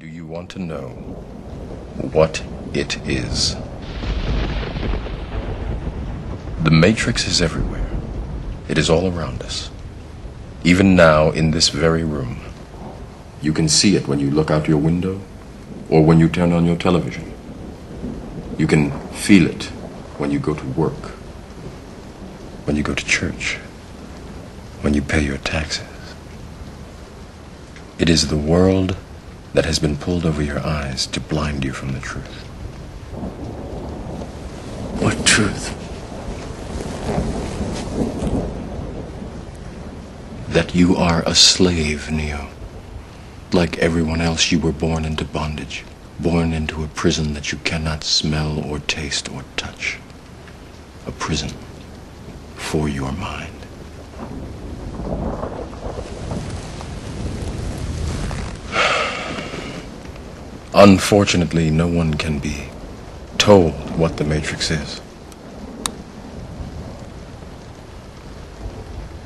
Do you want to know what it is? The Matrix is everywhere. It is all around us. Even now, in this very room. You can see it when you look out your window or when you turn on your television. You can feel it when you go to work, when you go to church, when you pay your taxes. It is the world that has been pulled over your eyes to blind you from the truth. What truth? That you are a slave, Neo. Like everyone else, you were born into bondage, born into a prison that you cannot smell or taste or touch. A prison for your mind. Unfortunately, no one can be told what the Matrix is.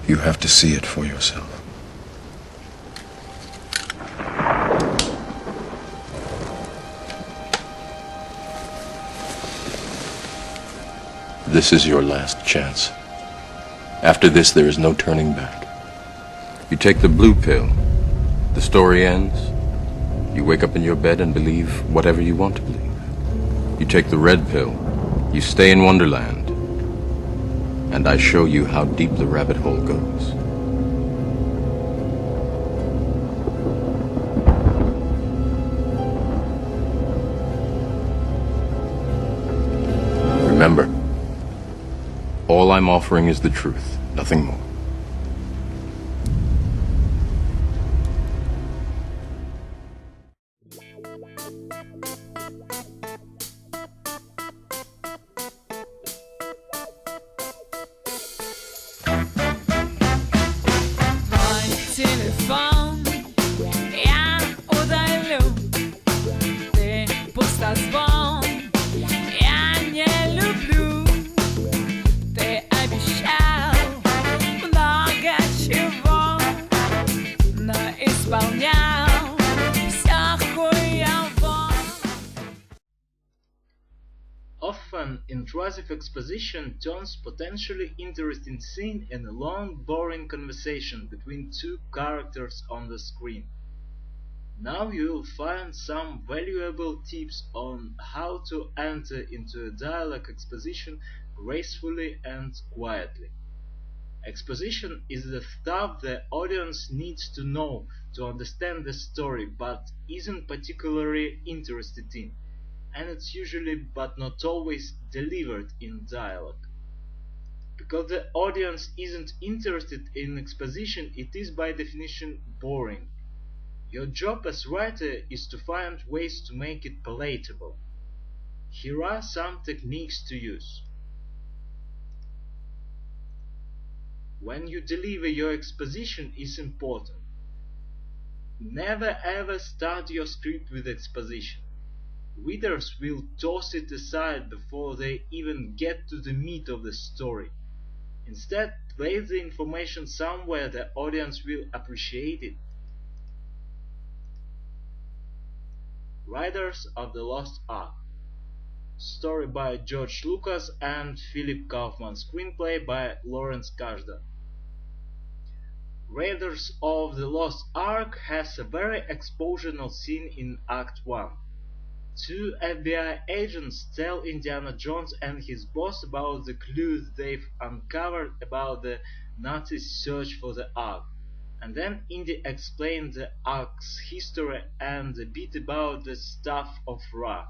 You have to see it for yourself. This is your last chance. After this, there is no turning back. You take the blue pill, the story ends. You wake up in your bed and believe whatever you want to believe. You take the red pill, you stay in Wonderland, and I show you how deep the rabbit hole goes. Remember, all I'm offering is the truth, nothing more. Телефон я удалю, ты пустозвон, я не люблю. Ты обещал много чего, но исполнял все хуёво. Often, intrusive exposition turns potentially interesting scene in a long, boring conversation between two characters on the screen. Now you'll find some valuable tips on how to enter into a dialogue exposition gracefully and quietly. Exposition is the stuff the audience needs to know to understand the story but isn't particularly interested in, and it's usually but not always delivered in dialogue. Because the audience isn't interested in exposition, it is by definition boring. Your job as writer is to find ways to make it palatable. Here are some techniques to use. When you deliver your exposition is important. Never ever start your script with exposition. Readers will toss it aside before they even get to the meat of the story. Instead, place the information somewhere the audience will appreciate it. Raiders of the Lost Ark. Story by George Lucas and Philip Kaufman. Screenplay by Lawrence Kasdan. Raiders of the Lost Ark has a very expositional scene in Act 1. Two FBI agents tell Indiana Jones and his boss about the clues they've uncovered about the Nazis' search for the Ark, and then Indy explains the Ark's history and a bit about the stuff of Ra.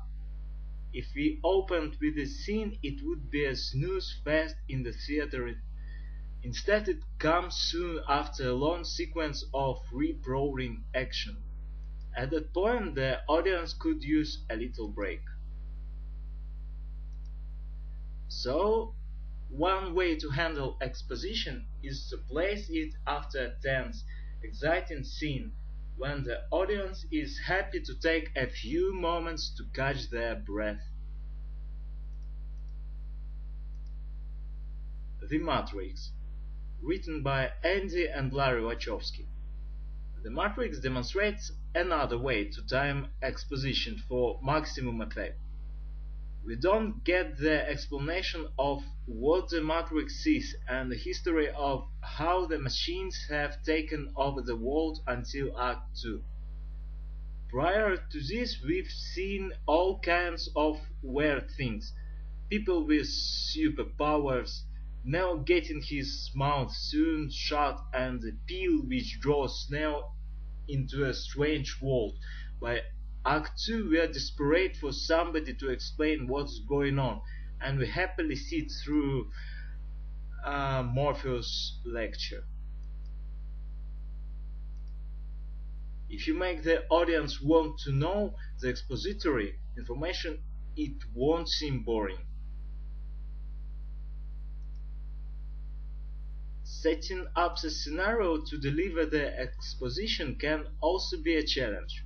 If we opened with this scene, it would be a snooze fest in the theater. Instead, it comes soon after a long sequence of rip-roaring action. At that point, the audience could use a little break. So, one way to handle exposition is to place it after a tense, exciting scene, when the audience is happy to take a few moments to catch their breath. The Matrix, written by Andy and Larry Wachowski. The Matrix demonstrates another way to time exposition for maximum effect. We don't get the explanation of what the Matrix is and the history of how the machines have taken over the world until Act 2. Prior to this, we've seen all kinds of weird things. People with superpowers, Neo getting his mouth sewn shut and the peel which draws Neo into a strange world. By Act 2 we are desperate for somebody to explain what's going on, and we happily sit through Morpheus' lecture. If you make the audience want to know the expository information, it won't seem boring. Setting up the scenario to deliver the exposition can also be a challenge.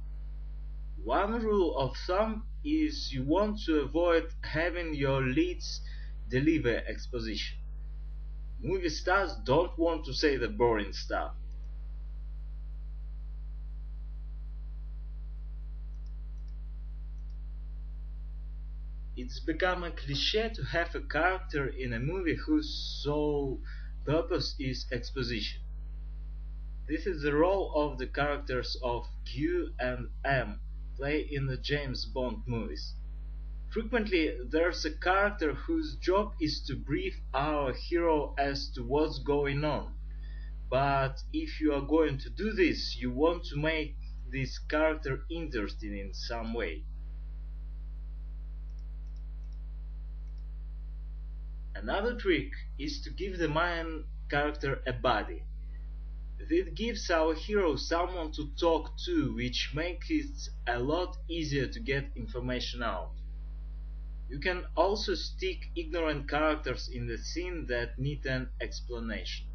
One rule of thumb is you want to avoid having your leads deliver exposition. Movie stars don't want to say the boring stuff. It's become a cliché to have a character in a movie whose sole purpose is exposition. This is the role of the characters of Q and M play in the James Bond movies. Frequently, there's a character whose job is to brief our hero as to what's going on. But if you are going to do this, you want to make this character interesting in some way. Another trick is to give the main character a body. This gives our hero someone to talk to, which makes it a lot easier to get information out. You can also stick ignorant characters in the scene that need an explanation.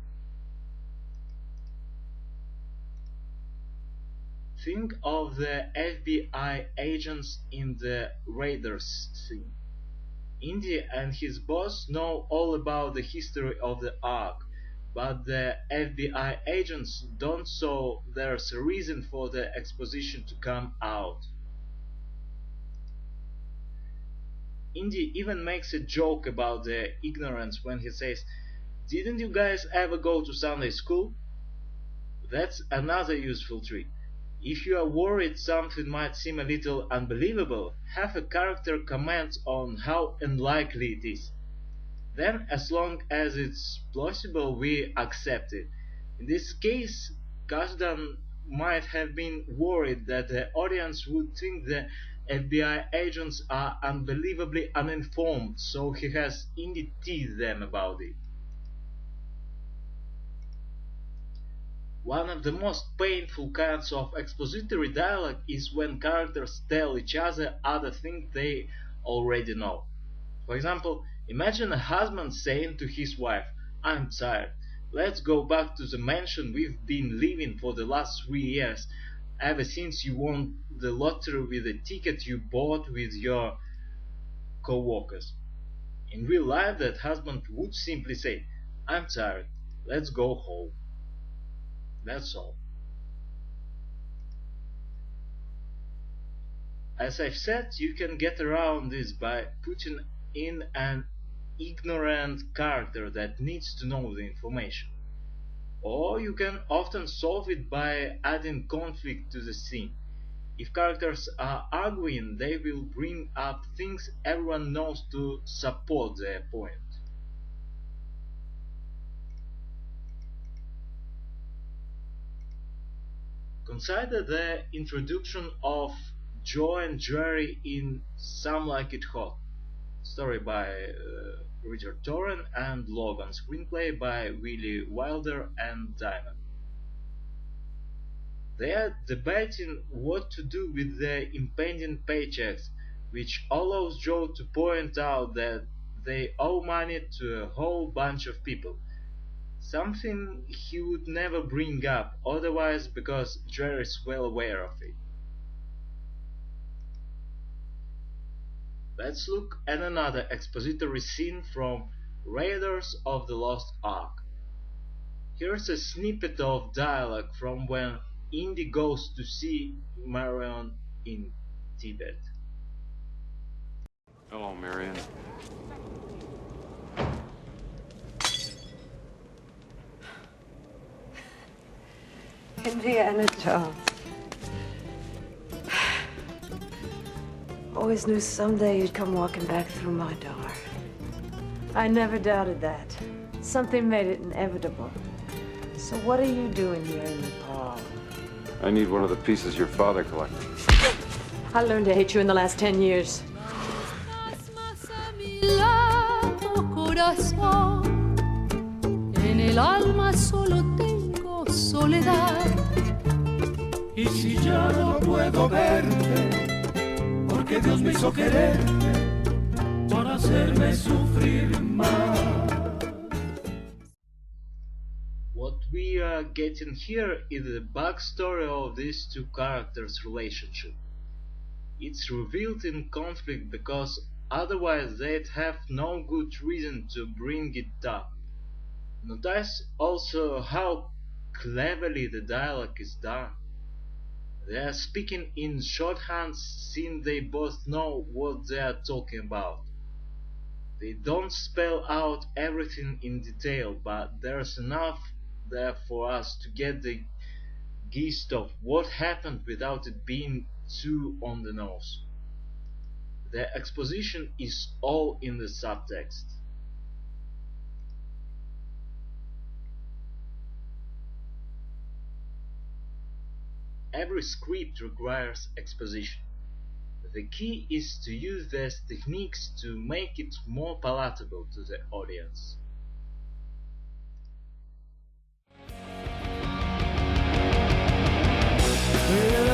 Think of the FBI agents in the Raiders scene. Indy and his boss know all about the history of the Ark, but the FBI agents don't, so there's a reason for the exposition to come out. Indy even makes a joke about their ignorance when he says, "Didn't you guys ever go to Sunday school?" That's another useful trick. If you are worried something might seem a little unbelievable, have a character comment on how unlikely it is. Then, as long as it's plausible, we accept it. In this case, Kasdan might have been worried that the audience would think the FBI agents are unbelievably uninformed, so he has indeed teased them about it. One of the most painful kinds of expository dialogue is when characters tell each other other things they already know. For example, imagine a husband saying to his wife, "I'm tired. Let's go back to the mansion we've been living for the last 3 years, ever since you won the lottery with a ticket you bought with your co-workers." In real life, that husband would simply say, "I'm tired. Let's go home." That's all. As I've said, you can get around this by putting in an ignorant character that needs to know the information. Or you can often solve it by adding conflict to the scene. If characters are arguing, they will bring up things everyone knows to support their point. Consider the introduction of Joe and Jerry in Some Like It Hot, story by Richard Torren and Logan, screenplay by Willie Wilder and Diamond. They are debating what to do with their impending paychecks, which allows Joe to point out that they owe money to a whole bunch of people. Something he would never bring up otherwise because Jerry is well aware of it. Let's look at another expository scene from Raiders of the Lost Ark. Here's a snippet of dialogue from when Indy goes to see Marion in Tibet. Hello, Marion. Indiana Jones. Always knew someday you'd come walking back through my door. I never doubted that. Something made it inevitable. So what are you doing here in Nepal? I need one of the pieces your father collected. I learned to hate you in the last 10 years. Más a mi lado, corazón. En el alma solo tengo soledad. Y si ya no puedo verte, porque Dios me hizo quererte para hacerme sufrir más. What we are getting here is the backstory of these two characters' relationship. It's revealed in conflict because otherwise they'd have no good reason to bring it up. Notice also how cleverly the dialogue is done. They are speaking in shorthand since they both know what they are talking about. They don't spell out everything in detail, but there's enough there for us to get the gist of what happened without it being too on the nose. The exposition is all in the subtext. Every script requires exposition. The key is to use these techniques to make it more palatable to the audience. Well,